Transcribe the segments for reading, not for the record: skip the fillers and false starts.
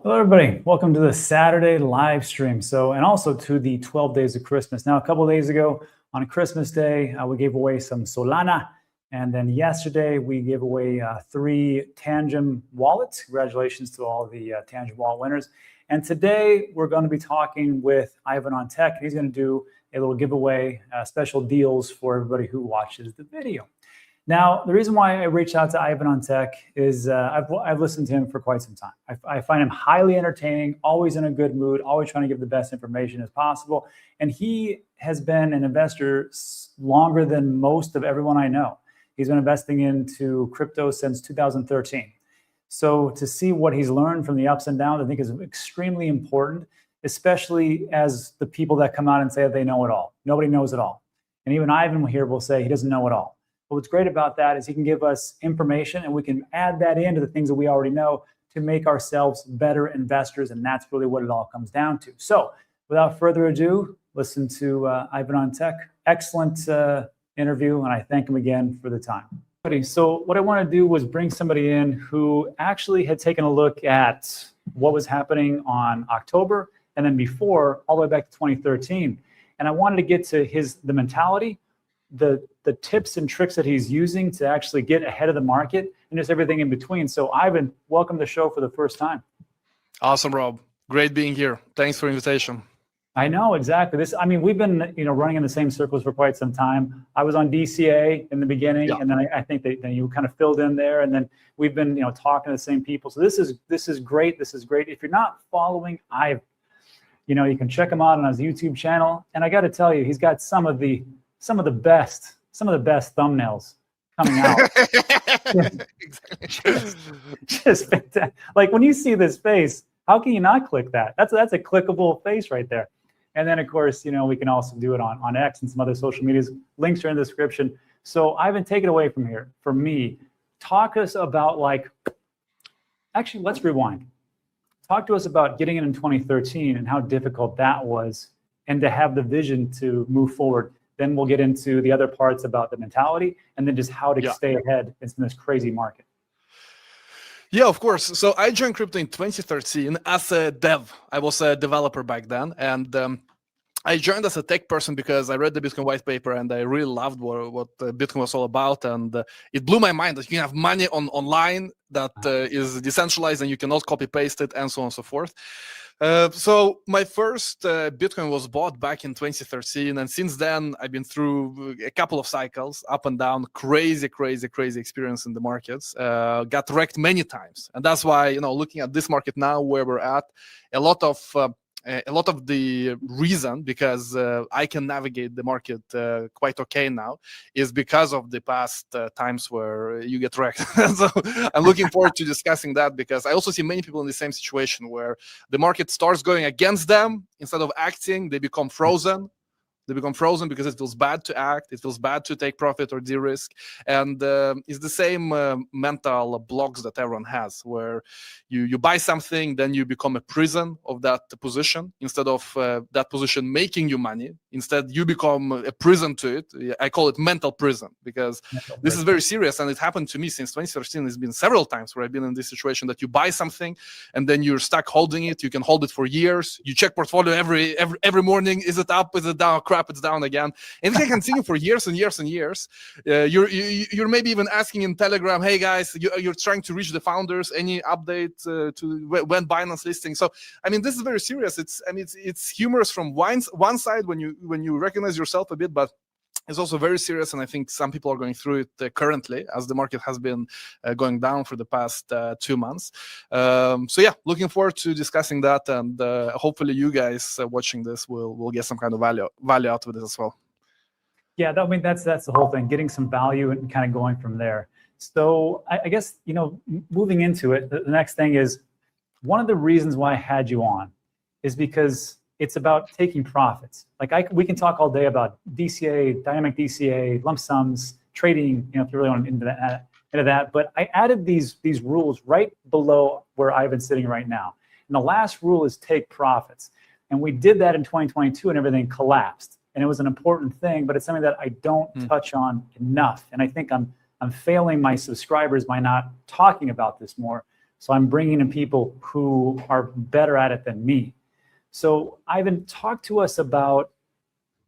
Hello, everybody. Welcome to the Saturday live stream. And also to the 12 days of Christmas. Now, a couple of days ago on Christmas Day, we gave away some Solana. And then yesterday, we gave away 3 TANGEM wallets. Congratulations to all the TANGEM wallet winners. And today, we're going to be talking with Ivan on Tech. He's going to do a little giveaway, special deals for everybody who watches the video. Now, the reason why I reached out to Ivan on Tech is I've listened to him for quite some time. I find him highly entertaining, always in a good mood, always trying to give the best information as possible. And he has been an investor longer than most of everyone I know. He's been investing into crypto since 2013. So to see what he's learned from the ups and downs, I think is extremely important, especially as the people that come out and say that they know it all. Nobody knows it all. And even Ivan here will say he doesn't know it all. But what's great about that is he can give us information and we can add that into the things that we already know to make ourselves better investors. And that's really what it all comes down to. So without further ado, listen to Ivan on Tech. Excellent interview. And I thank him again for the time. So what I want to do was bring somebody in who actually had taken a look at what was happening on October and then before, all the way back to 2013. And I wanted to get to the mentality, the tips and tricks that he's using to actually get ahead of the market and just everything in between. So Ivan, welcome to the show for the first time. Awesome, Rob. Great being here. Thanks for the invitation. I know, exactly. We've been, running in the same circles for quite some time. I was on DCA in the beginning, and then I think that you kind of filled in there, and then we've been, talking to the same people. So this is great. This is great. If you're not following Ivan, you can check him out on his YouTube channel. And I got to tell you, he's got some of the best thumbnails coming out. just fantastic. Like when you see this face, how can you not click that? That's a clickable face right there. And then of course, we can also do it on X and some other social medias. Links are in the description. So Ivan, take it away from here. For me, talk to us about actually, let's rewind. Talk to us about getting in 2013 and how difficult that was and to have the vision to move forward. Then we'll get into the other parts about the mentality and then just how to stay ahead in this crazy market. Yeah, of course. So I joined crypto in 2013 as a dev. I was a developer back then. And I joined as a tech person because I read the Bitcoin white paper and I really loved what Bitcoin was all about. And it blew my mind that you can have money online that is decentralized and you cannot copy paste it and so on and so forth. So my first Bitcoin was bought back in 2013, and since then I've been through a couple of cycles, up and down, crazy experience in the markets. Got wrecked many times, and that's why looking at this market now where we're at, a lot of the reason because I can navigate the market quite okay now is because of the past times where you get wrecked. So I'm looking forward to discussing that because I also see many people in the same situation where the market starts going against them. Instead of acting, they become frozen. They become frozen because it feels bad to act. It feels bad to take profit or de-risk. And it's the same mental blocks that everyone has, where you buy something, then you become a prison of that position instead of that position making you money. Instead, you become a prison to it. I call it mental prison because this is very serious. And it happened to me since 2013. It's been several times where I've been in this situation that you buy something and then you're stuck holding it. You can hold it for years. You check portfolio every morning. Is it up? Is it down? Crap, it's down again. And it can continue for years and years and years. You're maybe even asking in Telegram, hey guys, you're trying to reach the founders. Any update to when Binance listing? So I mean, this is very serious. It's humorous from one side when you recognize yourself a bit, but it's also very serious, and I think some people are going through it currently as the market has been going down for the past 2 months. So yeah, looking forward to discussing that, and hopefully you guys watching this will get some kind of value out of it as well. Yeah, that's the whole thing, getting some value and kind of going from there. So I guess, moving into it, the next thing is, one of the reasons why I had you on is because it's about taking profits. We can talk all day about DCA, dynamic DCA, lump sums, trading, if you really want into that. But I added these rules right below where Ivan's sitting right now. And the last rule is take profits. And we did that in 2022 and everything collapsed. And it was an important thing, but it's something that I don't touch on enough. And I think I'm failing my subscribers by not talking about this more. So I'm bringing in people who are better at it than me. So Ivan, talk to us about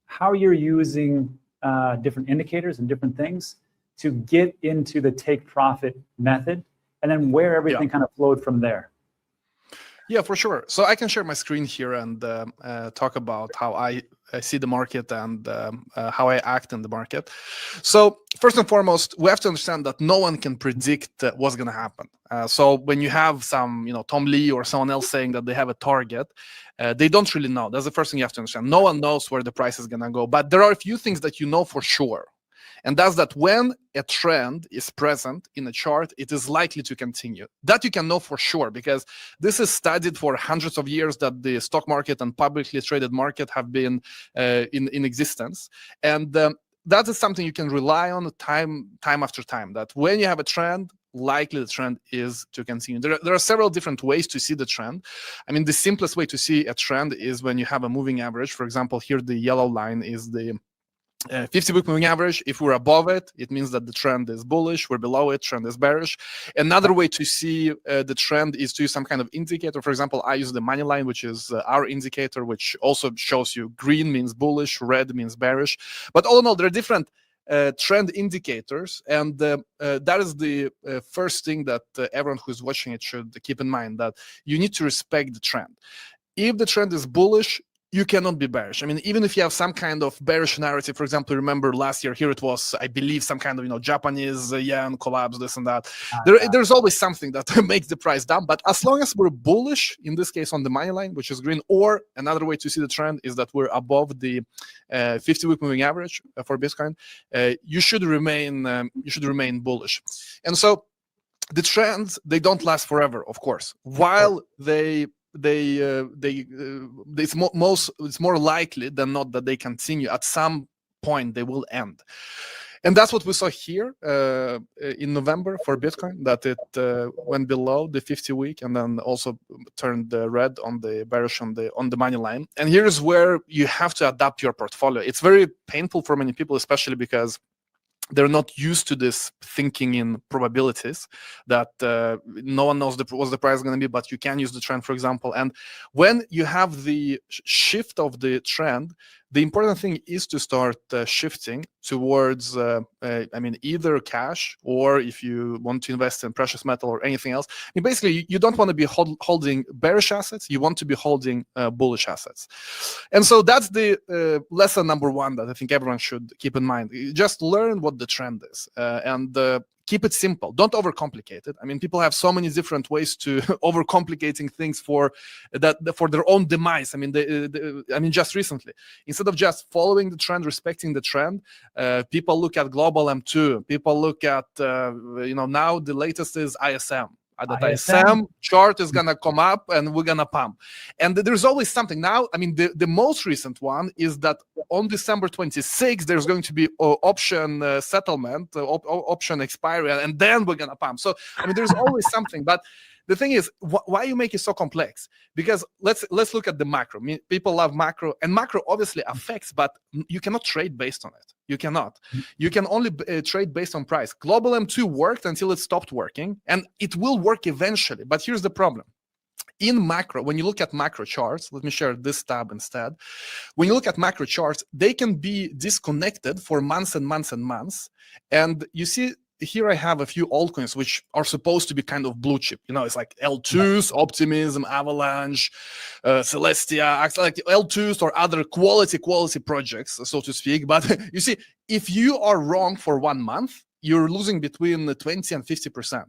how you're using different indicators and different things to get into the take profit method, and then where everything kind of flowed from there. Yeah, for sure. So I can share my screen here and talk about how I see the market and how I act in the market. So first and foremost, we have to understand that no one can predict what's going to happen. So when you have some, Tom Lee or someone else saying that they have a target, they don't really know. That's the first thing you have to understand. No one knows where the price is going to go, but there are a few things that you know for sure. And that's that when a trend is present in a chart, it is likely to continue. That you can know for sure, because this is studied for hundreds of years that the stock market and publicly traded market have been in existence. And that is something you can rely on time after time, that when you have a trend, likely the trend is to continue. There are several different ways to see the trend. I mean, the simplest way to see a trend is when you have a moving average. For example, here the yellow line is the 50-week moving average. If we're above it, it means that the trend is bullish. We're below it, trend is bearish. Another way to see the trend is to use some kind of indicator. For example, I use the money line, which is our indicator, which also shows you green means bullish, red means bearish. But all in all, there are different trend indicators, and that is the first thing that everyone who's watching it should keep in mind, that you need to respect the trend. If the trend is bullish, you cannot be bearish. I mean, even if you have some kind of bearish narrative, for example, remember last year here it was, I believe, some kind of Japanese yen collapse, this and that. There's always something that makes the price down. But as long as we're bullish, in this case on the money line, which is green, or another way to see the trend is that we're above the 50-week moving average for Bitcoin, you should remain bullish. And so the trends, they don't last forever, of course. While it's more likely than not that they continue. At some point they will end, and that's what we saw here in November for Bitcoin, that it went below the 50-week and then also turned red on the bearish on the money line. And here's where you have to adapt your portfolio. It's very painful for many people, especially because they're not used to this thinking in probabilities, that no one knows what the price is going to be, but you can use the trend, for example. And when you have the shift of the trend, the important thing is to start shifting towards, either cash, or if you want to invest in precious metal or anything else. I mean, basically, you don't want to be holding bearish assets. You want to be holding bullish assets. And so that's the lesson number one that I think everyone should keep in mind. Just learn what the trend is and keep it simple. Don't overcomplicate it. I mean, people have so many different ways to overcomplicating things for their own demise. I mean, just recently, instead of just following the trend, respecting the trend, people look at global M2. People look at now the latest is ISM. That ISM chart is gonna come up and we're gonna pump. And there's always something. Now, I mean, the most recent one is that on December 26th, there's going to be option settlement, option expiry, and then we're gonna pump. So, I mean, there's always something. But the thing is, why you make it so complex? Because let's look at the macro. I mean, people love macro, and macro obviously affects, but you cannot trade based on it. You cannot. You can only trade based on price. Global M2 worked until it stopped working, and it will work eventually. But here's the problem. In macro, when you look at macro charts, let me share this tab instead. When you look at macro charts, they can be disconnected for months and months and months. And you see, here I have a few altcoins which are supposed to be kind of blue chip. It's like L2s, Optimism, Avalanche, Celestia, like L2s or other quality projects, so to speak. But you see, if you are wrong for 1 month, you're losing between 20 and 50%.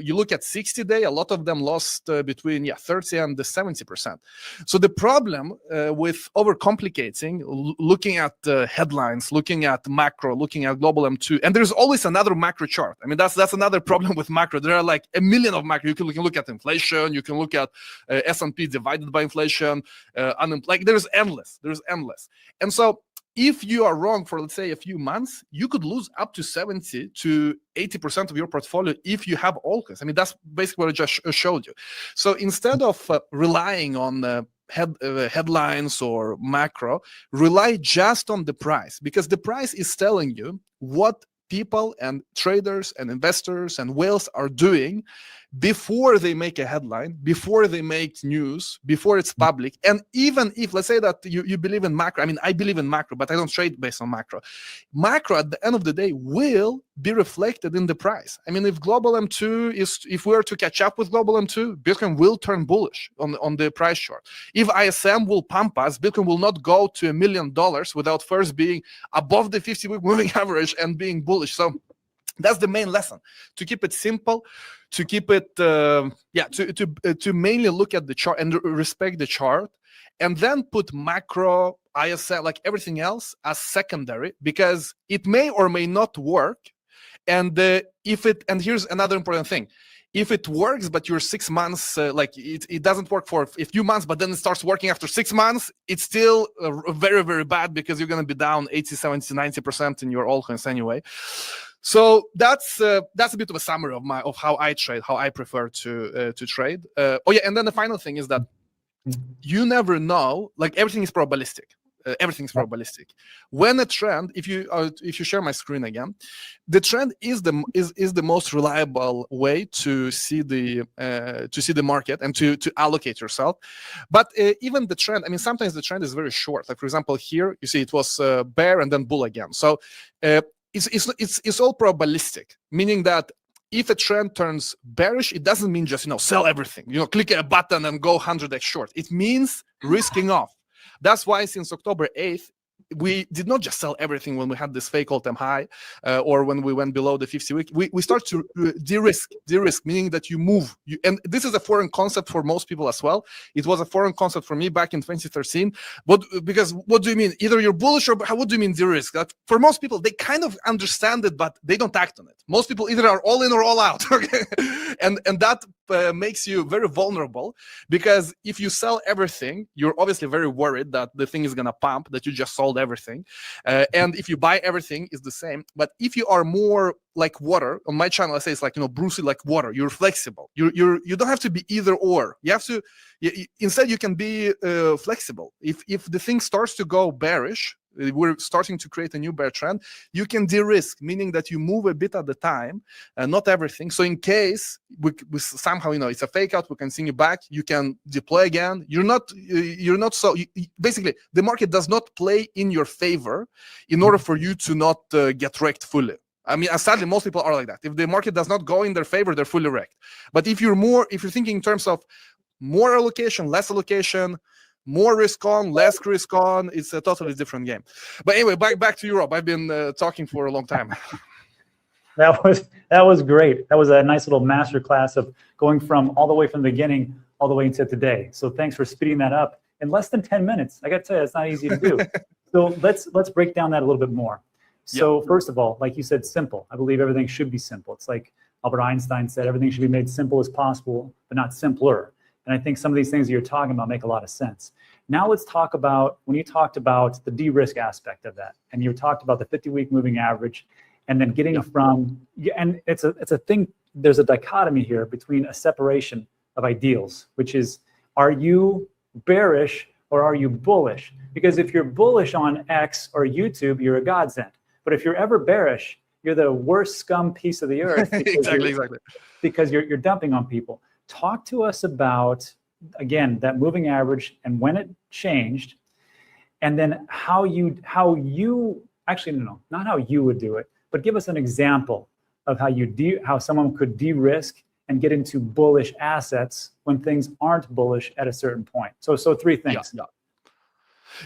You look at 60-day, a lot of them lost between 30 and 70%. So the problem with overcomplicating, looking at headlines, looking at macro, looking at global M2, and there's always another macro chart. I mean, that's another problem with macro. There are like a million of macro. You can look at inflation. You can look at S&P divided by inflation. Like there's endless. And so if you are wrong for, let's say, a few months, you could lose up to 70 to 80% of your portfolio if you have altcoins. I mean, that's basically what I just showed you. So instead of relying on headlines or macro, rely just on the price, because the price is telling you what people and traders and investors and whales are doing before they make a headline, before they make news, before it's public. And even if, let's say that you believe in macro, I mean, I believe in macro, but I don't trade based on macro. Macro at the end of the day will be reflected in the price. I mean, if global M2 if we are to catch up with global M2, Bitcoin will turn bullish on the price chart. If ISM will pump us, Bitcoin will not go to $1 million without first being above the 50-week moving average and being bullish. So that's the main lesson: to keep it simple, to keep it to mainly look at the chart and respect the chart, and then put macro, ISM, like everything else, as secondary, because it may or may not work. And and here's another important thing: if it works, but you're 6 months, it doesn't work for a few months, but then it starts working after 6 months, it's still very, very bad, because you're going to be down 80, 70, 90% in your altcoins anyway. So that's a bit of a summary of how I trade, how I prefer to trade. And then the final thing is that you never know. Like, everything is probabilistic. Everything's probabilistic. When a trend, if you share my screen again, the trend is the most reliable way to see the market and to allocate yourself. But even the trend, I mean, sometimes the trend is very short. Like, for example, here you see it was bear and then bull again. So it's all probabilistic, meaning that if a trend turns bearish, it doesn't mean just sell everything, click a button and go 100x short. It means risking off. That's why since October 8th, we did not just sell everything when we had this fake all-time high, or when we went below the 50-week. We start to de-risk, meaning that you move. And this is a foreign concept for most people as well. It was a foreign concept for me back in 2013. Because what do you mean? Either you're bullish, or what do you mean de-risk? That for most people, they kind of understand it, but they don't act on it. Most people either are all in or all out. Okay? And that makes you very vulnerable, because if you sell everything, you're obviously very worried that the thing is going to pump, that you just sold everything. And if you buy everything, it's the same. But if you are more like water, on my channel I say it's like, Brucey like water. You're flexible. You don't have to be either or. You have to instead you can be flexible. If the thing starts to go bearish, we're starting to create a new bear trend, you can de-risk, meaning that you move a bit at the time, not everything. So in case we somehow it's a fake out, we can send you back, you can deploy again. You're not basically the market does not play in your favor in order for you to not get wrecked fully. I mean, sadly, most people are like that. If the market does not go in their favor, they're fully wrecked. But if you're thinking in terms of more allocation, less allocation, more risk on, less risk on, it's a totally different game. But anyway, back to Europe. I've been talking for a long time. That was great. That was a nice little master class of going from all the way from the beginning all the way into today. So thanks for speeding that up in less than 10 minutes. I got to tell you, it's not easy to do. So let's break down that a little bit more. So first of all, like you said, simple. I believe everything should be simple. It's like Albert Einstein said, everything should be made simple as possible, but not simpler. And I think some of these things that you're talking about make a lot of sense. Now let's talk about, when you talked about the de-risk aspect of that, and you talked about the 50-week moving average, and then getting from, and it's a thing, there's a dichotomy here between a separation of ideals, which is, are you bearish or are you bullish? Because if you're bullish on X or YouTube, you're a godsend. But if you're ever bearish, you're the worst scum piece of the earth. Exactly. Because you're dumping on people. Talk to us about, again, that moving average and when it changed, and then how you actually, no, not how you would do it, but give us an example of how someone could de-risk and get into bullish assets when things aren't bullish at a certain point. So three things.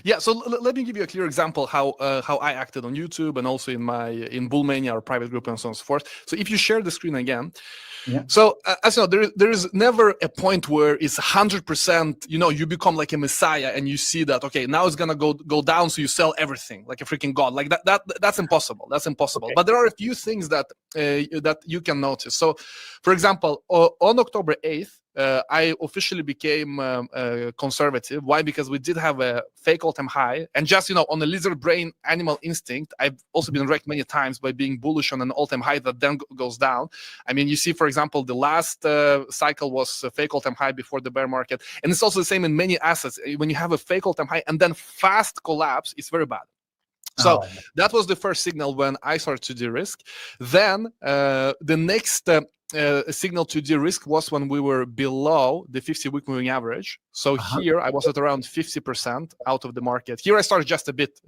Yeah, so let me give you a clear example how I acted on YouTube and also in Bullmania, our private group, and so on and so forth. So if you share the screen again, so as you know, there is never a point where it's 100%. You become like a messiah and you see that now it's gonna go down, so you sell everything like a freaking god. Like that's impossible. That's impossible. Okay. But there are a few things that you can notice. So, for example, on October 8th. I officially became conservative. Why? Because we did have a fake all-time high, and just on a lizard brain animal instinct, I've also been wrecked many times by being bullish on an all-time high that then goes down. I mean, you see, for example, the last cycle was a fake all-time high before the bear market, and it's also the same in many assets. When you have a fake all-time high and then fast collapse, it's very bad. So that was the first signal when I started to de-risk. Then the next a signal to de-risk was when we were below the 50-week moving average. So here I was at around 50% out of the market. Here I started just a bit,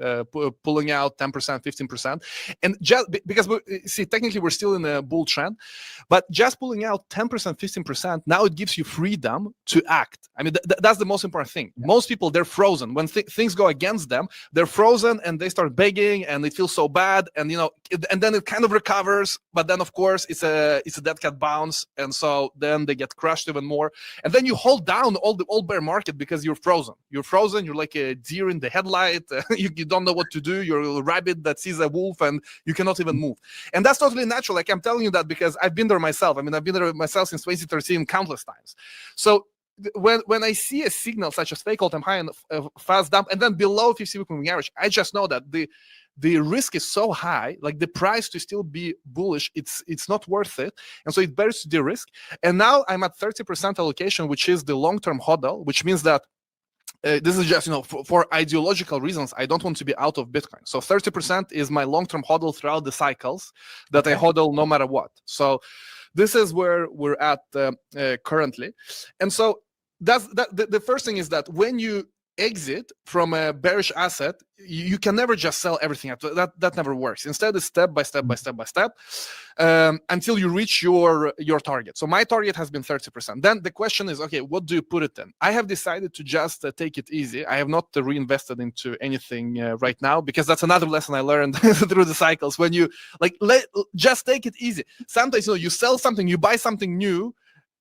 pulling out 10%, 15%. And just because, see, technically we're still in a bull trend, but just pulling out 10%, 15%, now it gives you freedom to act. I mean, that's the most important thing. Most people, they're frozen. When things go against them, they're frozen and they start begging and it feels so bad. And, you know, and then it kind of recovers. But then, of course, it's a dead cat bounce, and so then they get crushed even more, and then you hold down all bear market because you're frozen. You're like a deer in the headlight. You don't know what to do. You're a rabbit that sees a wolf and you cannot even move. And that's totally natural. Like, I'm telling you that because I've been there myself. I mean, I've been there myself since 2013 countless times. So when I see a signal such as fake all-time high and fast dump and then below 50-week moving average, I just know that the risk is so high, like the price to still be bullish, it's not worth it. And so it bears to de-risk. And now I'm at 30% allocation, which is the long-term hodl, which means that this is just, you know, for ideological reasons, I don't want to be out of Bitcoin. So 30% is my long-term hodl throughout the cycles that I hodl no matter what. So this is where we're at currently. And so the first thing is that when you exit from a bearish asset, you can never just sell everything at that never works. Instead, it's step by step until you reach your target. So my target has been 30%. Then the question is, okay, what do you put it in? I have decided to just take it easy. I have not reinvested into anything right now, because that's another lesson I learned through the cycles. When you just take it easy. Sometimes, you know, you sell something, you buy something new,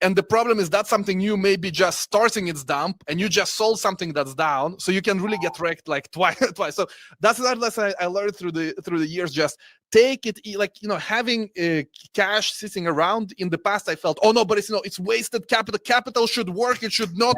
and the problem is that something new may be just starting its dump, and you just sold something that's down, so you can really get wrecked like twice. So that's another lesson I learned through the years. Just take it, like, you know, having cash sitting around. In the past, I felt, oh no, but it's, you know, it's wasted capital. Capital should work. It should not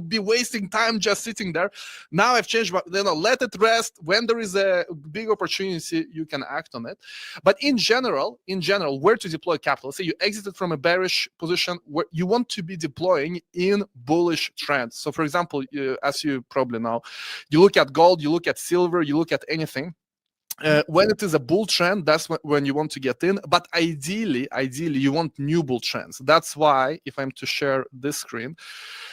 be wasting time just sitting there. Now I've changed. You know, let it rest. When there is a big opportunity, you can act on it. But in general, where to deploy capital? Say you exited from a bearish position, where you want to be deploying in bullish trends. So, for example, as you probably know, you look at gold, you look at silver, you look at anything. When it is a bull trend, that's when you want to get in. But ideally, you want new bull trends. That's why, if I'm to share this screen,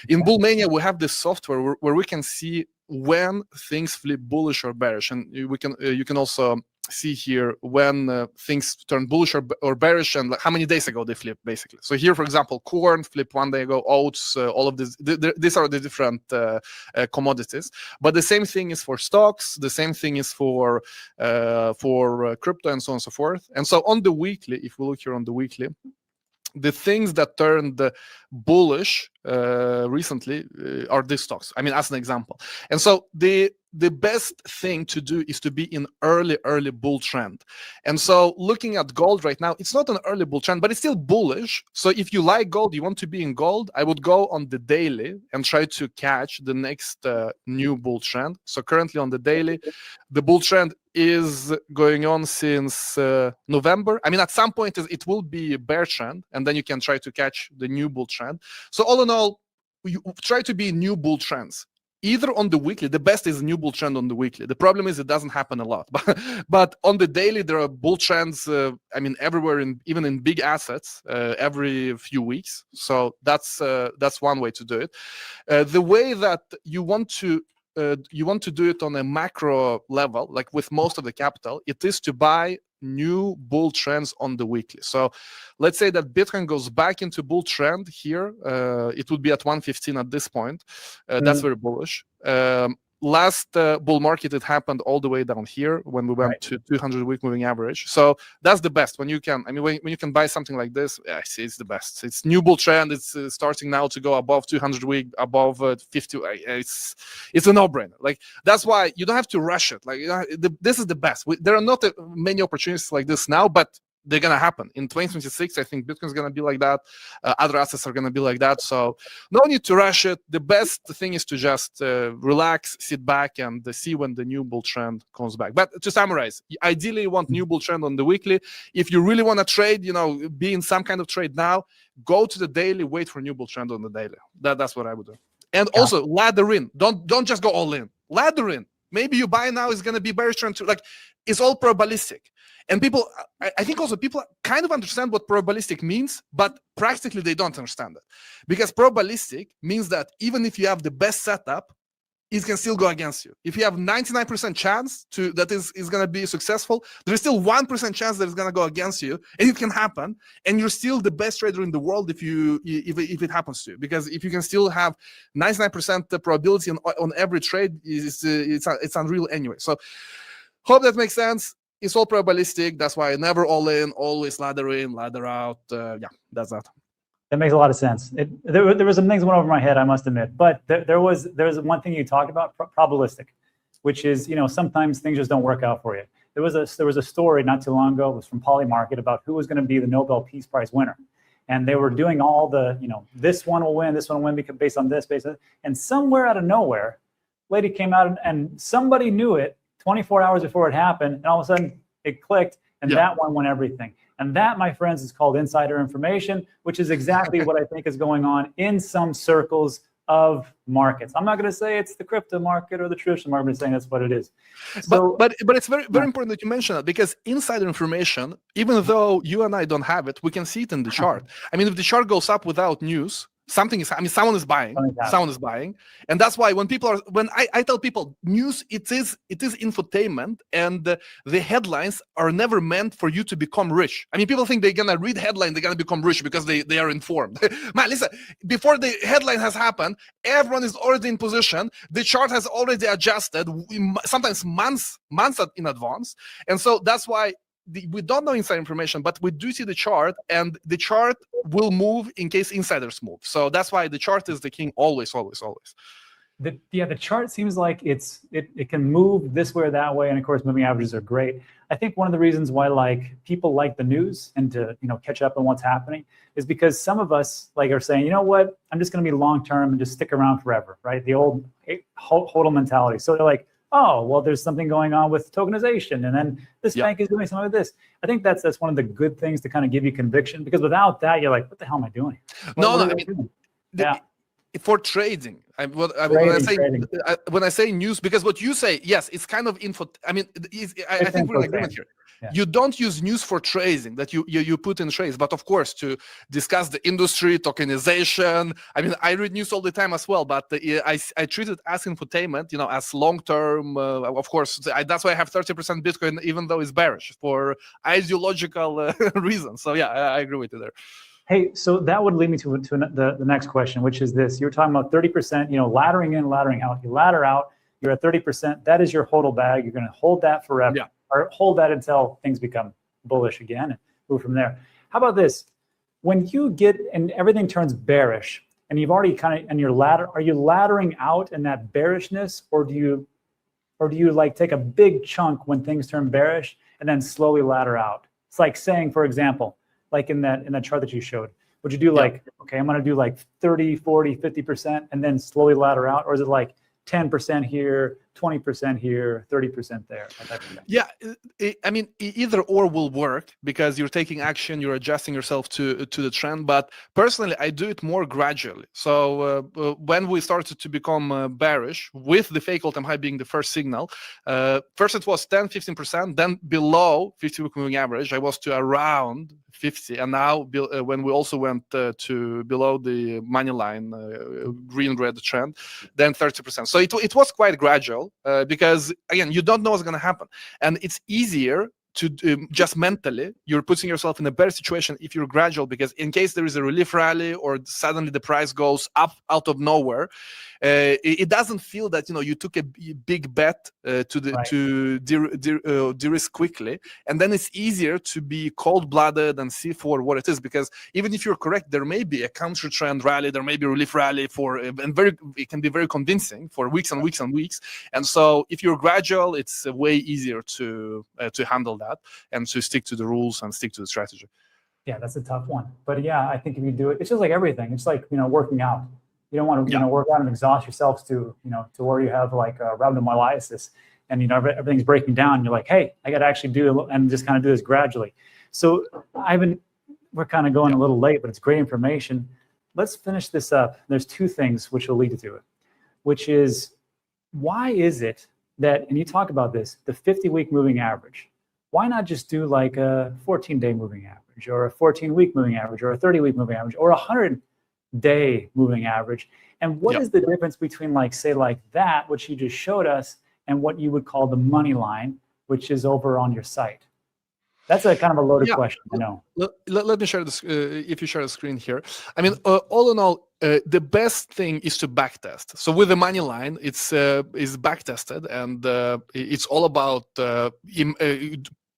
in Bull Mania, we have this software where we can see when things flip bullish or bearish, and you can also see here when things turn bullish or bearish, and like how many days ago they flipped, basically. So here, for example, corn flipped 1 day ago, oats, all of this. These are the different commodities. But the same thing is for stocks. The same thing is for crypto, and so on and so forth. And so on the weekly, if we look here on the weekly, the things that turned bullish recently are these stocks. I mean, as an example. And so the best thing to do is to be in early bull trend. And so looking at gold right now, it's not an early bull trend, but it's still bullish. So if you like gold, you want to be in gold, I would go on the daily and try to catch the next new bull trend. So currently on the daily, the bull trend is going on since November. I mean, at some point it will be a bear trend, and then you can try to catch the new bull trend. So all in all, you try to be in new bull trends. Either on the weekly, the best is a new bull trend on the weekly. The problem is it doesn't happen a lot. But on the daily, there are bull trends, I mean, everywhere, even in big assets, every few weeks. So that's one way to do it. The way that you want to do it on a macro level, like with most of the capital, it is to buy new bull trends on the weekly. So let's say that Bitcoin goes back into bull trend here. It would be at 115 at this point. That's very bullish. Last bull market, it happened all the way down here when we went to 200-week moving average. So that's the best. When you can, I mean, when you can buy something like this, it's the best. It's new bull trend. It's starting now to go above 200-week, above 50. It's a no-brainer. Like, that's why you don't have to rush it. Like, this is the best. There are not many opportunities like this now, but they're going to happen. In 2026, I think Bitcoin is going to be like that. Other assets are going to be like that. So no need to rush it. The best thing is to just relax, sit back, and see when the new bull trend comes back. But to summarize, ideally, you want new bull trend on the weekly. If you really want to trade, be in some kind of trade now, go to the daily, wait for new bull trend on the daily. That's what I would do. And also ladder in. Don't just go all in. Ladder in. maybe you buy now is going to be bearish trend too. Like, it's all probabilistic. And people, I think also people kind of understand what probabilistic means, but practically they don't understand it. Because probabilistic means that even if you have the best setup, it can still go against you. If you have 99% chance that is going to be successful, there is still 1% chance that it's going to go against you, and it can happen. And you're still the best trader in the world if it happens to you. Because if you can still have 99% probability on every trade, it's unreal anyway. So hope that makes sense. It's all probabilistic. That's why I never all in, always ladder in, ladder out. Yeah, that's that. That makes a lot of sense. There were some things that went over my head, I must admit. But there was one thing you talked about, probabilistic, which is, sometimes things just don't work out for you. There was a story not too long ago. It was from Polymarket about who was going to be the Nobel Peace Prize winner. And they were doing all the, this one will win, because based on this, and somewhere out of nowhere, lady came out and somebody knew it 24 hours before it happened. And all of a sudden it clicked, and that one won everything. And that, my friends, is called insider information, which is exactly what I think is going on in some circles of markets. I'm not going to say it's the crypto market or the traditional market. I'm saying that's what it is. So, but it's very important that you mention that, because insider information, even though you and I don't have it, we can see it in the chart. I mean, if the chart goes up without news, someone is buying, and that's why when I tell people news, it is infotainment, and the headlines are never meant for you to become rich. I mean, people think they're gonna read headline, they're gonna become rich because they are informed. Man, listen, before the headline has happened, everyone is already in position. The chart has already adjusted, sometimes months in advance, and so that's why we don't know inside information, but we do see the chart, and the chart will move in case insiders move. So that's why the chart is the king, always. The chart seems like it can move this way or that way, and of course moving averages are great. I think one of the reasons why people like the news and to catch up on what's happening is because some of us are saying, you know what, I'm just going to be long term and just stick around forever, right? The old hodl mentality. So they're like, oh, well, there's something going on with tokenization, and then this bank is doing something with this. I think that's one of the good things to kind of give you conviction, because without that, you're like, what the hell am I doing? For trading, when I say news, because what you say, yes, it's kind of info. I mean, I think we're in agreement here. Yeah. You don't use news for trading, that you put in trades, but of course to discuss the industry, tokenization. I mean, I read news all the time as well, but I treat it as infotainment, as long term. Of course, that's why I have 30% Bitcoin, even though it's bearish for ideological reasons. So yeah, I agree with you there. Hey, so that would lead me to the next question, which is this: you're talking about 30%, laddering in, laddering out. You ladder out, you're at 30%. That is your hodl bag. You're going to hold that forever. Yeah. Or hold that until things become bullish again and move from there. How about this? When you get and everything turns bearish, and you've already are you laddering out in that bearishness, or do you take a big chunk when things turn bearish and then slowly ladder out? It's like saying, for example, like in that chart that you showed, would you do okay, I'm going to do 30, 40, 50% and then slowly ladder out, or is it 10% here, 20% here, 30% there? Yeah, I mean, either or will work, because you're taking action, you're adjusting yourself to the trend. But personally, I do it more gradually. So when we started to become bearish, with the fake all-time high being the first signal, first it was 10, 15%, then below 50-week moving average, I was to around 50, and now when we also went to below the money line, green-red trend, then 30%. So it was quite gradual, because again, you don't know what's going to happen, and it's easier to just mentally, you're putting yourself in a better situation if you're gradual, because in case there is a relief rally or suddenly the price goes up out of nowhere, it doesn't feel that you took a big bet to de-risk quickly, and then it's easier to be cold-blooded and see for what it is, because even if you're correct, there may be a counter trend rally, there may be a relief rally it can be very convincing for weeks and weeks and weeks, and so if you're gradual, it's way easier to handle that and to stick to the rules and stick to the strategy. Yeah, that's a tough one, but yeah, I think if you do it, it's just like everything. It's like working out. You don't want to work out and exhaust yourself to to where you have rhabdomyolysis and everything's breaking down. You're like, hey, I got to actually do it and just kind of do this gradually. So we're kind of going a little late, but it's great information. Let's finish this up. There's two things which will lead to it, which is, why is it that, and you talk about this, the 50-week moving average. Why not just do like a 14-day moving average, or a 14-week moving average, or a 30-week moving average, or a 100-day moving average? And what is the difference between, like, say, like that, which you just showed us, and what you would call the money line, which is over on your site? That's a kind of a loaded question, I know. Let me share this, if you share the screen here. I mean, all in all, the best thing is to backtest. So with the money line, it's backtested, and it's all about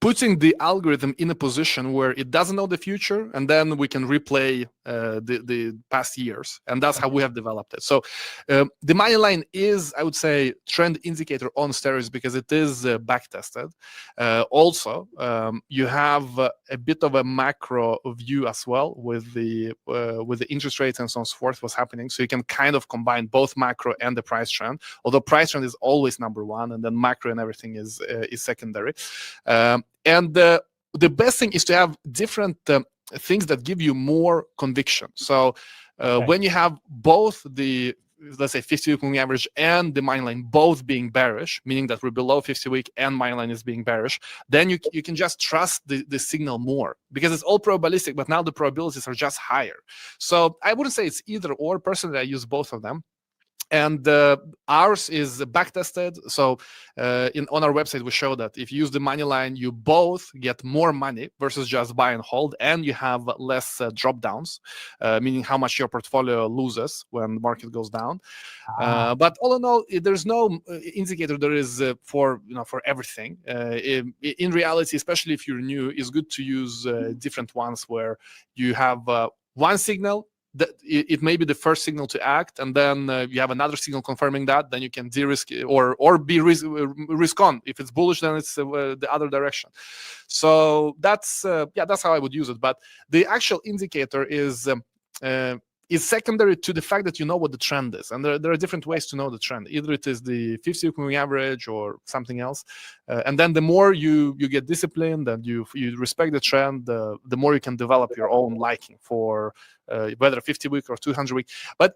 putting the algorithm in a position where it doesn't know the future, and then we can replay the past years, and that's how we have developed it. So the money line is, I would say, trend indicator on steroids because it is backtested. Also, you have a bit of a macro view as well with the interest rates and so on and so forth, what's happening. So you can kind of combine both macro and the price trend, although price trend is always number one, and then macro and everything is secondary. And the best thing is to have different things that give you more conviction. So when you have both the, let's say, 50-week moving average and the money line both being bearish, meaning that we're below 50-week and money line is being bearish, then you can just trust the signal more, because it's all probabilistic, but now the probabilities are just higher. So I wouldn't say it's either or. Personally, I use both of them. And ours is backtested. So on our website, we show that if you use the money line, you both get more money versus just buy and hold, and you have less drop downs, meaning how much your portfolio loses when the market goes down. But all in all, there's no indicator there is for everything. In reality, especially if you're new, it's good to use different ones where you have one signal. That it may be the first signal to act, and then you have another signal confirming that. Then you can de-risk or be risk on. If it's bullish, then it's the other direction. So that's how I would use it. But the actual indicator is secondary to the fact that you know what the trend is, and there are different ways to know the trend. Either it is the 50-week moving average or something else, and then the more you get disciplined and you respect the trend, the more you can develop your own liking for whether 50-week or 200-week. But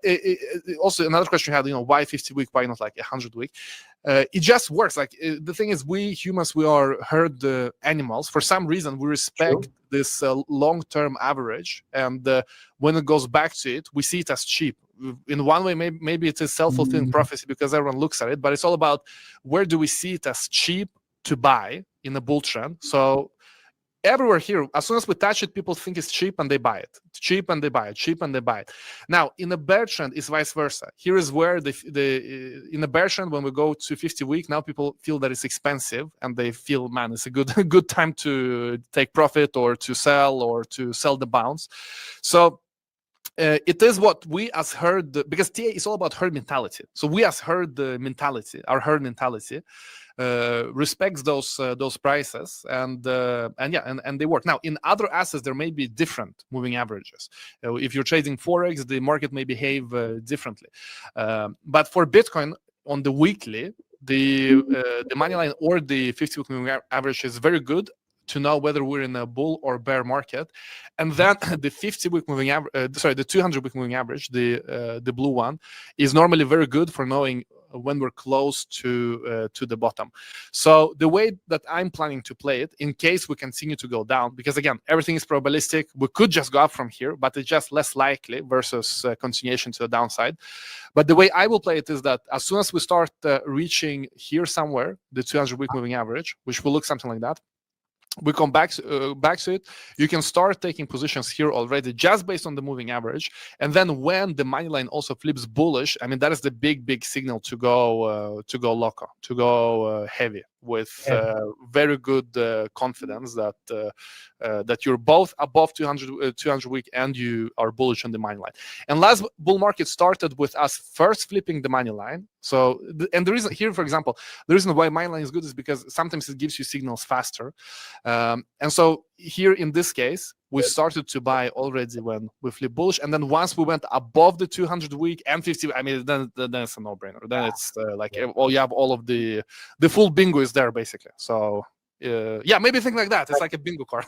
also another question you had, why 50-week? Why not like 100-week? It just works. Like the thing is, we humans, we are herd animals. For some reason, we respect this long-term average, and when it goes back to it, we see it as cheap. In one way, maybe it's a self-fulfilling prophecy because everyone looks at it, but it's all about where do we see it as cheap to buy in a bull trend. So everywhere here, as soon as we touch it, people think it's cheap and they buy it. It's cheap and they buy it. Cheap and they buy it. Now, in a bear trend, it's vice versa. Here is where in a bear trend, when we go to 50-week, now people feel that it's expensive and they feel, man, it's a good time to take profit or to sell the bounce. So it is what we as herd, because TA is all about herd mentality. So we as herd mentality, our herd mentality, respects those prices, and they work. Now, in other assets, there may be different moving averages. If you're trading Forex, the market may behave differently. But for Bitcoin, on the weekly, the money line or the 50-week moving average is very good to know whether we're in a bull or bear market. And then the 50-week moving average, the 200-week moving average, the blue one, is normally very good for knowing when we're close to the bottom. So the way that I'm planning to play it, in case we continue to go down, because again, everything is probabilistic, we could just go up from here, but it's just less likely versus continuation to the downside. But the way I will play it is that as soon as we start reaching here somewhere, the 200-week moving average, which will look something like that, we come back to it, you can start taking positions here already just based on the moving average. And then when the money line also flips bullish, I mean, that is the big signal to go loco, to go heavy with very good confidence that you're both above 200 week and you are bullish on the money line. And last bull market started with us first flipping the money line. So and the reason here, for example, the reason why money line is good is because sometimes it gives you signals faster. And so here in this case, we started to buy already when we flip bullish, and then once we went above the 200 week and 50, I mean, then it's a no-brainer. Then it's like, well, you have all of the full bingo is there basically. So maybe think like that. It's like a bingo card.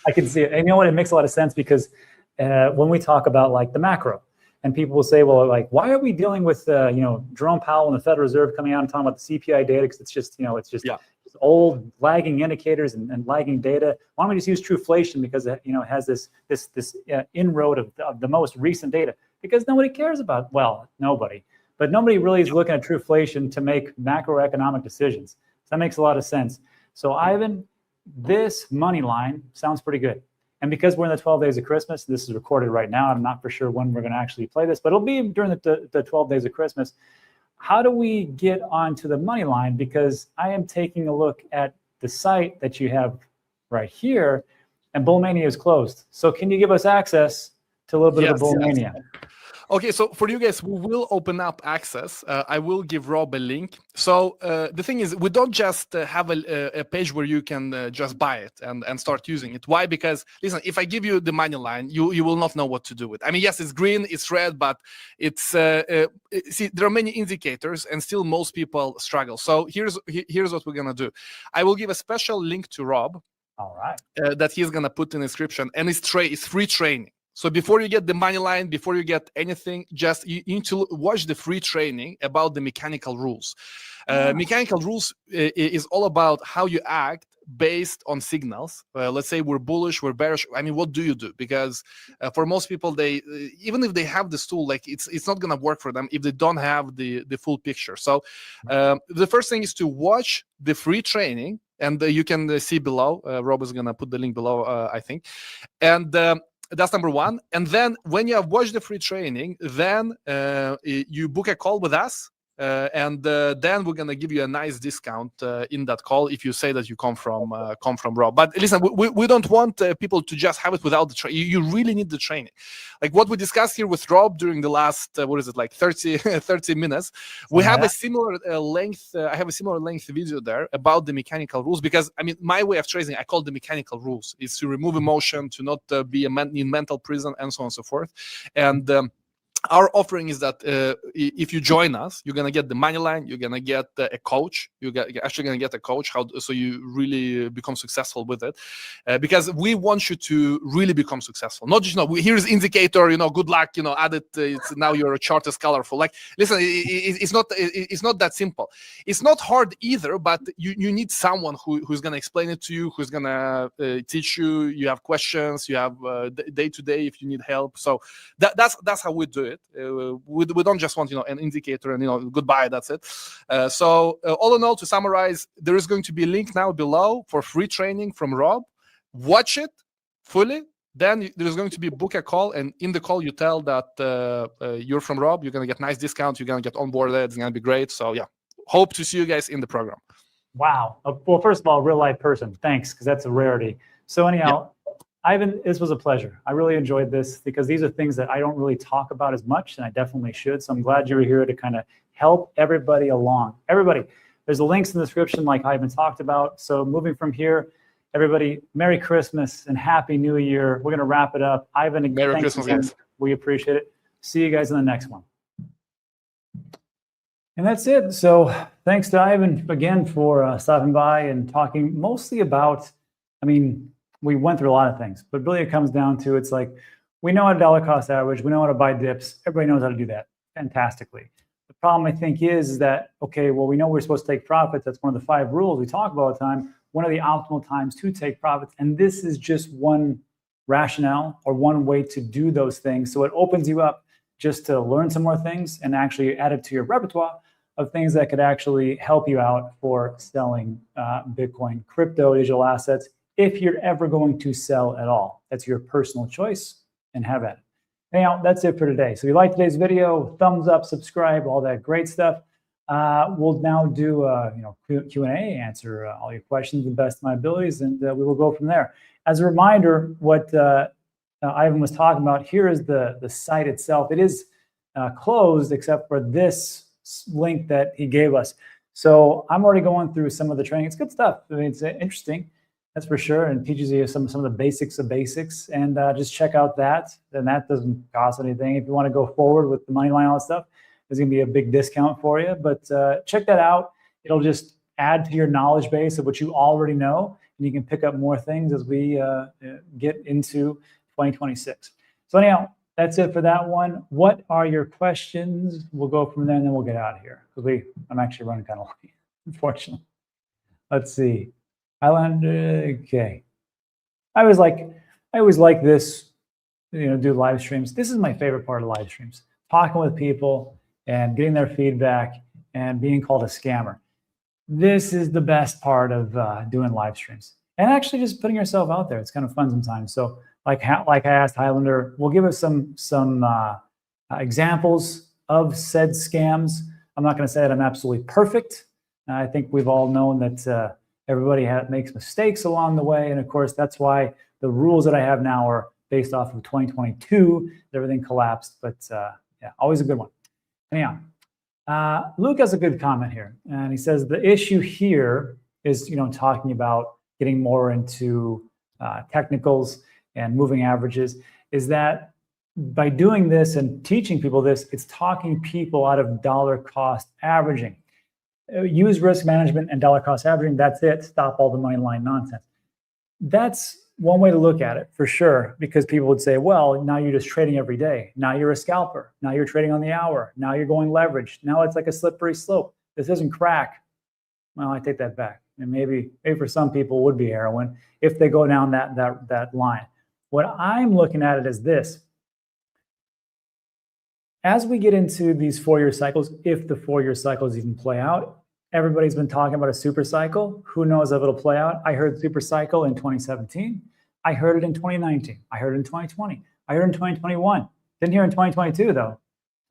I can see it, and you know what? It makes a lot of sense because when we talk about like the macro, And people will say, well, like, why are we dealing with, Jerome Powell and the Federal Reserve coming out and talking about the CPI data? Because it's just, it's old lagging indicators and lagging data. Why don't we just use Truflation because it has this inroad of the most recent data? Because nobody cares about, nobody, but nobody really is looking at Truflation to make macroeconomic decisions. So that makes a lot of sense. So Ivan, this money line sounds pretty good. And because we're in the 12 days of Christmas, this is recorded right now. I'm not for sure when we're going to actually play this, but it'll be during the 12 days of Christmas. How do we get onto the money line? Because I am taking a look at the site that you have right here, and Bullmania is closed. So can you give us access to a little bit of the Bullmania? Yes. Okay, so for you guys, we will open up access. I will give Rob a link. So the thing is, we don't just have a page where you can just buy it and start using it. Why? Because, listen, if I give you the money line, you will not know what to do with it. I mean, yes, it's green, it's red, but it's, see, there are many indicators and still most people struggle. So here's what we're going to do. I will give a special link to Rob. All right. That he's going to put in the description, and it's free training. So before you get the money line, before you get anything, just you need to watch the free training about the mechanical rules. Mechanical rules is all about how you act based on signals. Let's say we're bullish, we're bearish. I mean, what do you do? Because for most people, they even if they have this tool, like it's not going to work for them if they don't have the full picture. So the first thing is to watch the free training, and you can see below. Rob is going to put the link below, I think, and. That's number one. And then when you have watched the free training, then you book a call with us. And then we're gonna give you a nice discount in that call if you say that you come from Rob. But listen, we don't want people to just have it without the training. You really need the training. Like what we discussed here with Rob during the last 30 minutes. We have a similar length. I have a similar length video there about the mechanical rules, because I mean my way of trading, I call the mechanical rules. It's to remove emotion, to not be in mental prison, and so on and so forth. And our offering is that if you join us, you're gonna get the money line, you're gonna get a coach, you're actually gonna get a coach, so you really become successful with it, because we want you to really become successful. Not just here's indicator, good luck, add it. It's now you're a charter colorful. Like, listen, it's not that simple. It's not hard either, but you need someone who's gonna explain it to you, who's gonna teach you. You have questions, you have day to day if you need help. So that's how we do it. We don't just want an indicator and goodbye, that's it. So all in all, to summarize, there is going to be a link now below for free training from Rob. Watch it fully, then there's going to be book a call, and in the call you tell that you're from Rob. You're going to get nice discount, you're going to get onboarded, it's going to be great. So yeah, hope to see you guys in the program. Wow. Well, first of all, real life person, thanks, because that's a rarity. So anyhow, Ivan, this was a pleasure. I really enjoyed this because these are things that I don't really talk about as much, and I definitely should. So I'm glad you were here to kind of help everybody along. Everybody, there's the links in the description like Ivan talked about. So moving from here, everybody, Merry Christmas and Happy New Year. We're going to wrap it up. Ivan, Merry Christmas, guys. We appreciate it. See you guys in the next one. And that's it. So thanks to Ivan again for stopping by and talking mostly about, we went through a lot of things, but really it comes down to, it's like, we know how to dollar cost average, we know how to buy dips, everybody knows how to do that fantastically. The problem, I think, is that, okay, well, we know we're supposed to take profits. That's one of the 5 rules we talk about all the time. One of the optimal times to take profits. And this is just one rationale or one way to do those things. So it opens you up just to learn some more things and actually add it to your repertoire of things that could actually help you out for selling Bitcoin, crypto, digital assets, if you're ever going to sell at all. That's your personal choice, and have at it. Anyhow, that's it for today. So if you liked today's video, thumbs up, subscribe, all that great stuff. We'll now do Q&A, answer all your questions to the best of my abilities, and we will go from there. As a reminder, what Ivan was talking about, here is the site itself. It is closed except for this link that he gave us. So I'm already going through some of the training. It's good stuff. It's interesting. That's for sure, and teaches you some of the basics of basics. And just check out that. And that doesn't cost anything. If you want to go forward with the money line, all that stuff, there's going to be a big discount for you. But check that out. It'll just add to your knowledge base of what you already know, and you can pick up more things as we get into 2026. So anyhow, that's it for that one. What are your questions? We'll go from there and then we'll get out of here. Because I'm actually running kind of late, unfortunately. Let's see. Okay. I always like this, do live streams. This is my favorite part of live streams. Talking with people and getting their feedback and being called a scammer. This is the best part of doing live streams. And actually just putting yourself out there. It's kind of fun sometimes. So like I asked Highlander, we'll give us some examples of said scams. I'm not going to say that I'm absolutely perfect. I think we've all known that everybody makes mistakes along the way. And of course, that's why the rules that I have now are based off of 2022. Everything collapsed, but yeah, always a good one. Anyhow, Luke has a good comment here. And he says, the issue here is, talking about getting more into technicals and moving averages, is that by doing this and teaching people this, it's talking people out of dollar cost averaging. Use risk management and dollar cost averaging. That's it. Stop all the money line nonsense. That's one way to look at it for sure, because people would say, well, now you're just trading every day. Now you're a scalper. Now you're trading on the hour. Now you're going leverage. Now it's like a slippery slope. This isn't crack. Well, I take that back. And maybe for some people would be heroin if they go down that line. What I'm looking at it as this. As we get into these 4-year cycles, if the 4-year cycles even play out, everybody's been talking about a super cycle. Who knows if it'll play out? I heard super cycle in 2017. I heard it in 2019. I heard it in 2020. I heard it in 2021. Didn't hear it in 2022 though.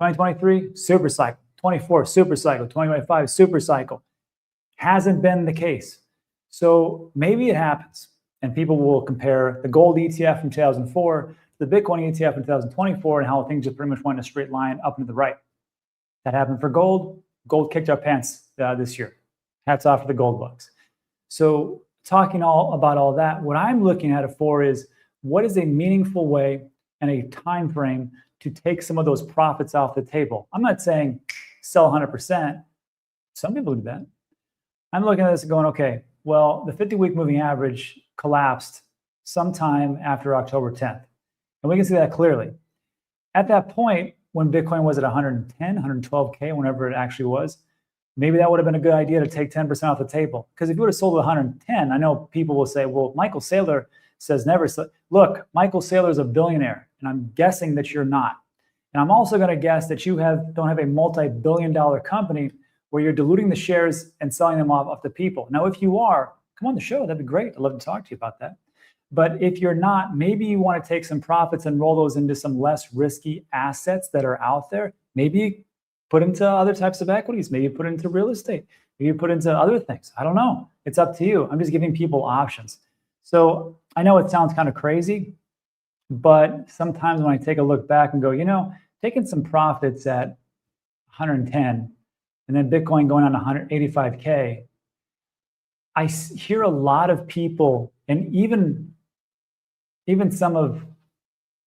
2023, super cycle. 24, super cycle. 2025, super cycle. Hasn't been the case. So maybe it happens. And people will compare the gold ETF from 2004 to the Bitcoin ETF in 2024 and how things just pretty much went in a straight line up and to the right. That happened for gold. Gold kicked our pants this year. Hats off to the gold bugs. So talking about all that, what I'm looking at it for is what is a meaningful way and a time frame to take some of those profits off the table. I'm not saying sell 100%. Some people do that. I'm looking at this and going, okay, well, the 50-week moving average collapsed sometime after October 10th. And we can see that clearly. At that point, when Bitcoin was at 110, 112K, whenever it actually was, maybe that would have been a good idea to take 10% off the table. Because if you would have sold at 110, I know people will say, well, Michael Saylor says never. Look, Michael Saylor is a billionaire, and I'm guessing that you're not. And I'm also going to guess that you don't have a multi-billion-dollar company where you're diluting the shares and selling them off to people. Now, if you are, come on the show. That'd be great. I'd love to talk to you about that. But if you're not, maybe you want to take some profits and roll those into some less risky assets that are out there. Maybe put into other types of equities. Maybe put into real estate. Maybe put into other things. I don't know. It's up to you. I'm just giving people options. So I know it sounds kind of crazy, but sometimes when I take a look back and go, taking some profits at 110 and then Bitcoin going on 185K, I hear a lot of people, and even some of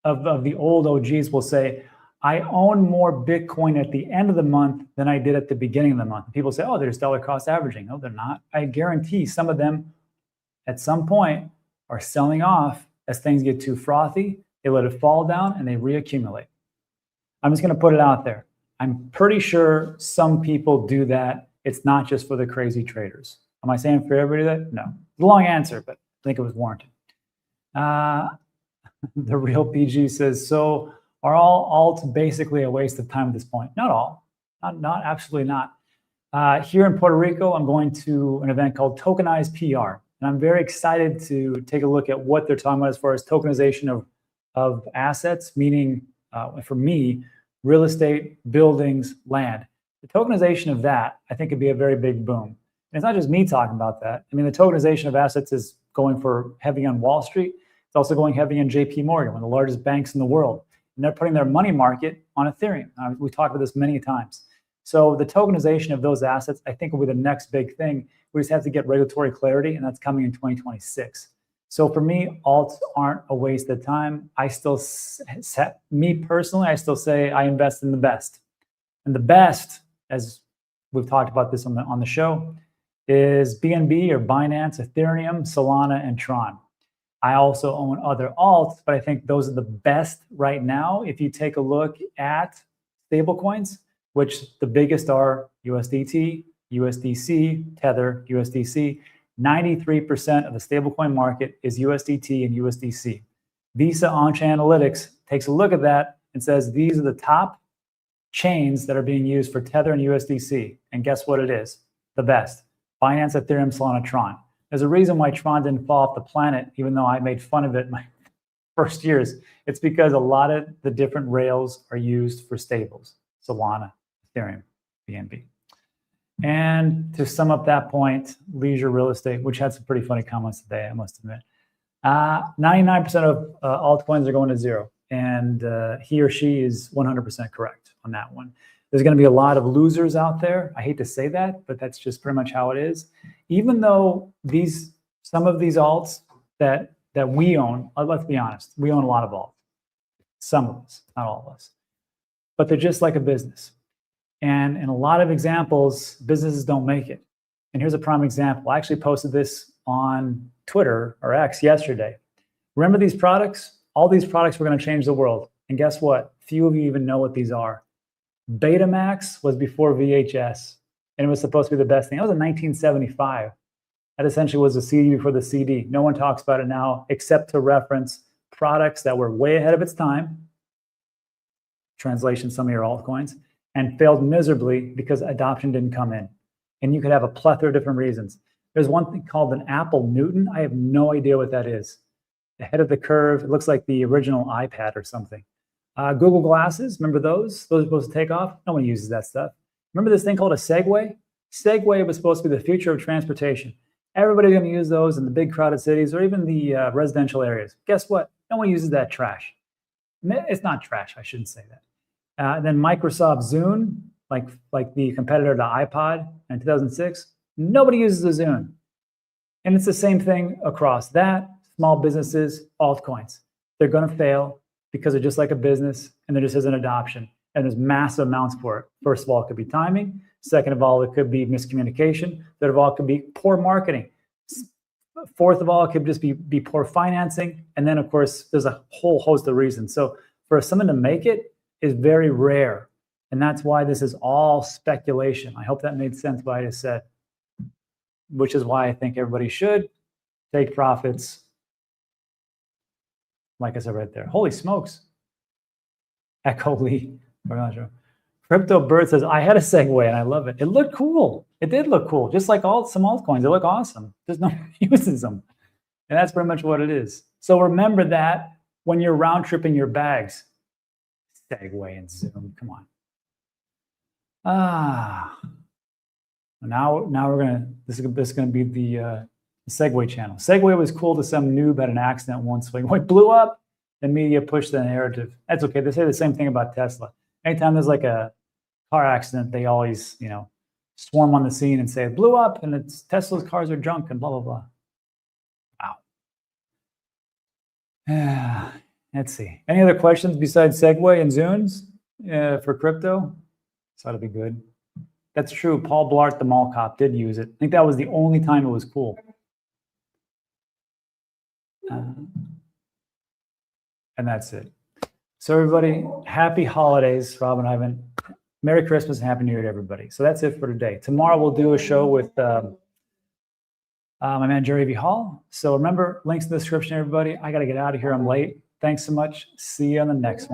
the old OGs will say, I own more Bitcoin at the end of the month than I did at the beginning of the month. People say, oh, they're just dollar cost averaging. No, they're not. I guarantee some of them at some point are selling off as things get too frothy. They let it fall down and they reaccumulate. I'm just going to put it out there. I'm pretty sure some people do that. It's not just for the crazy traders. Am I saying for everybody that? No. It's a long answer, but I think it was warranted. The real PG says, so are all alts basically a waste of time at this point? Not all. Not absolutely not. Here in Puerto Rico, I'm going to an event called Tokenized PR. And I'm very excited to take a look at what they're talking about as far as tokenization of assets, meaning for me, real estate, buildings, land. The tokenization of that, I think, could be a very big boom. And it's not just me talking about that. I mean, the tokenization of assets is going for heavy on Wall Street. It's also going heavy on JP Morgan, one of the largest banks in the world. And they're putting their money market on Ethereum. We talked about this many times. So the tokenization of those assets, I think, will be the next big thing. We just have to get regulatory clarity, and that's coming in 2026. So for me, alts aren't a waste of time. Me personally, I still say I invest in the best. And the best, as we've talked about this on the show, is BNB or Binance, Ethereum, Solana, and Tron. I also own other alts, but I think those are the best right now. If you take a look at stablecoins, which the biggest are USDT, USDC, Tether, USDC. 93% of the stablecoin market is USDT and USDC. Visa On-Chain Analytics takes a look at that and says these are the top chains that are being used for Tether and USDC. And guess what it is? The best. Binance, Ethereum, Solana, Tron. There's a reason why Tron didn't fall off the planet, even though I made fun of it my first years. It's because a lot of the different rails are used for stables. Solana, Ethereum, BNB. And to sum up that point, leisure real estate, which had some pretty funny comments today, I must admit. 99% of altcoins are going to zero. And he or she is 100% correct on that one. There's going to be a lot of losers out there. I hate to say that, but that's just pretty much how it is. Even though some of these alts that we own, let's be honest, we own a lot of alts. Some of us, not all of us. But they're just like a business. And in a lot of examples, businesses don't make it. And here's a prime example. I actually posted this on Twitter or X yesterday. Remember these products? All these products were going to change the world. And guess what? Few of you even know what these are. Betamax was before VHS, and it was supposed to be the best thing. That was in 1975. That essentially was the CD before the CD. No one talks about it now except to reference products that were way ahead of its time. Translation, some of your altcoins. And failed miserably because adoption didn't come in. And you could have a plethora of different reasons. There's one thing called an Apple Newton. I have no idea what that is. Ahead of the curve, it looks like the original iPad or something. Google Glasses, remember those? Those are supposed to take off. No one uses that stuff. Remember this thing called a Segway? Segway was supposed to be the future of transportation. Everybody's going to use those in the big crowded cities or even the residential areas. Guess what? No one uses that trash. It's not trash. I shouldn't say that. Then Microsoft Zune, like the competitor to iPod in 2006, nobody uses a Zune. And it's the same thing across that. Small businesses, altcoins. They're going to fail because they're just like a business and there just isn't adoption. And there's massive amounts for it. First of all, it could be timing. Second of all, it could be miscommunication. Third of all, it could be poor marketing. Fourth of all, it could just be poor financing. And then, of course, there's a whole host of reasons. So for someone to make it is very rare. And that's why this is all speculation. I hope that made sense what I just said, which is why I think everybody should take profits. Like I said right there. Holy smokes. Echo Lee. CryptoVerse says, I had a Segway and I love it. It looked cool. It did look cool. Just like some altcoins. They look awesome. Just no one uses them. And that's pretty much what it is. So remember that when you're round tripping your bags. Segway and Zoom. Come on. Now we're gonna. This is gonna be the Segway channel. Segway was cool to some noob at an accident once. It blew up. The media pushed the narrative. That's okay. They say the same thing about Tesla. Anytime there's like a car accident, they always, swarm on the scene and say it blew up and it's Tesla's cars are junk and blah blah blah. Wow. Let's see. Any other questions besides Segway and Zunes for crypto? So that'll be good. That's true. Paul Blart, the mall cop, did use it. I think that was the only time it was cool. And that's it. So everybody, happy holidays, Rob and Ivan. Merry Christmas and Happy New Year to everybody. So that's it for today. Tomorrow we'll do a show with my man, Jerry V. Hall. So remember, links in the description, everybody. I got to get out of here. I'm late. Thanks so much. See you on the next one.